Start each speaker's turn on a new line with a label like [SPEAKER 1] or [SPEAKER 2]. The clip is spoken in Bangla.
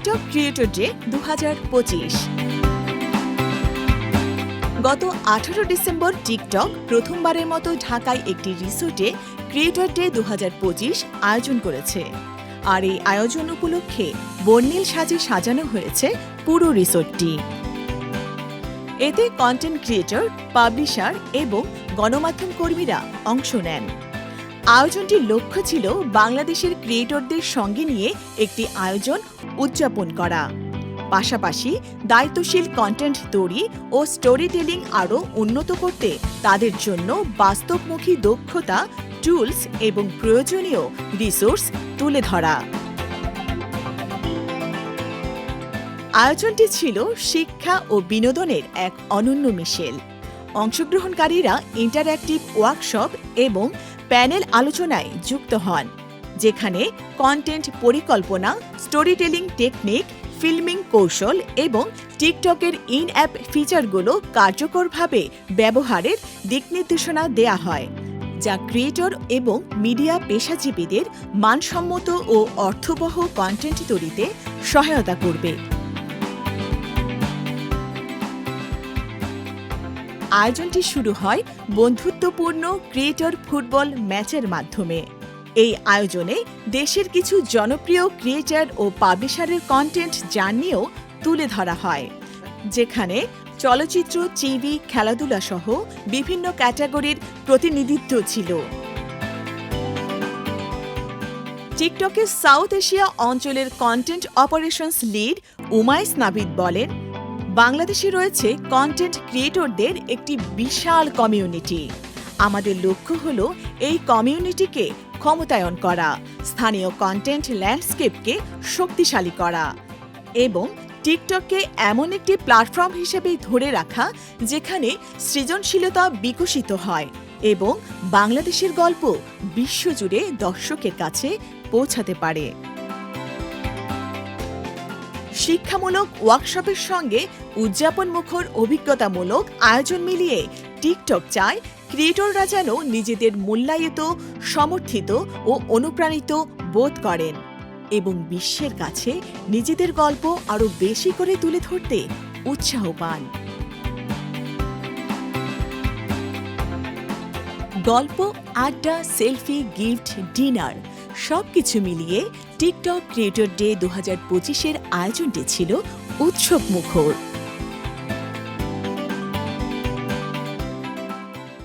[SPEAKER 1] TikTok creator day 2025। গত 18 ডিসেম্বর টিকটক প্রথমবারের মতো ঢাকায় একটি রিসোর্টে ক্রিয়েটর ডে 2025 আয়োজন করেছে। আর এই আয়োজন উপলক্ষে বর্ণিল সাজে সাজানো হয়েছে পুরো রিসোর্টটি। এতে কন্টেন্ট ক্রিয়েটর, পাবলিশার এবং গণমাধ্যম কর্মীরা অংশ নেন। আয়োজনটির লক্ষ্য ছিল বাংলাদেশের ক্রিয়েটরদের সঙ্গে নিয়ে একটি আয়োজন উদযাপন করা, পাশাপাশি দায়িত্বশীল কন্টেন্ট তৈরি ও স্টোরি টেলিং আরও উন্নত করতে তাদের জন্য বাস্তবমুখী দক্ষতা, টুলস এবং প্রয়োজনীয় রিসোর্স তুলে ধরা। আয়োজনটি ছিল শিক্ষা ও বিনোদনের এক অনন্য মিশেল। অংশগ্রহণকারীরা ইন্টারঅ্যাক্টিভ ওয়ার্কশপ এবং প্যানেল আলোচনায় যুক্ত হন, যেখানে কন্টেন্ট পরিকল্পনা, স্টোরি টেলিং টেকনিক, ফিল্মিং কৌশল এবং টিকটকের ইন অ্যাপ ফিচারগুলো কার্যকরভাবে ব্যবহারের দিকনির্দেশনা দেয়া হয়, যা ক্রিয়েটর এবং মিডিয়া পেশাজীবীদের মানসম্মত ও অর্থবহ কন্টেন্ট তৈরিতে সহায়তা করবে। আয়োজনটি শুরু হয় বন্ধুত্বপূর্ণ ক্রিয়েটর ফুটবল ম্যাচের মাধ্যমে। এই আয়োজনে দেশের কিছু জনপ্রিয় ক্রিয়েটর ও পাবলিশারের কন্টেন্ট জার্নিও তুলে ধরা হয়, যেখানে চলচ্চিত্র, টিভি, খেলাধুলা সহ বিভিন্ন ক্যাটাগরির প্রতিনিধিত্ব ছিল। টিকটকের সাউথ এশিয়া অঞ্চলের content operations lead Umais Navid বলেন, বাংলাদেশে রয়েছে কন্টেন্ট ক্রিয়েটরদের একটি বিশাল কমিউনিটি। আমাদের লক্ষ্য হল এই কমিউনিটিকে ক্ষমতায়ন করা, স্থানীয় কন্টেন্ট ল্যান্ডস্কেপকে শক্তিশালী করা এবং টিকটককে এমন একটি প্ল্যাটফর্ম হিসেবে ধরে রাখা যেখানে সৃজনশীলতা বিকশিত হয় এবং বাংলাদেশের গল্প বিশ্বজুড়ে দর্শকের কাছে পৌঁছাতে পারে। শিক্ষামূলক ওয়ার্কশপের সঙ্গে উদযাপনমুখর অভিজ্ঞতামূলক আয়োজন মিলিয়ে টিকটক চায় ক্রিয়েটররা যেন নিজেদের মূল্যায়িত, সমর্থিত ও অনুপ্রাণিত বোধ করেন এবং বিশ্বের কাছে নিজেদের গল্প আরও বেশি করে তুলে ধরতে উৎসাহ পান। গল্প, আড্ডা, সেলফি, গিফট, ডিনার সবকিছু মিলিয়ে টিকটক ক্রিয়েটর ডে 2025-এর আয়োজনটি ছিল উৎসবমুখর।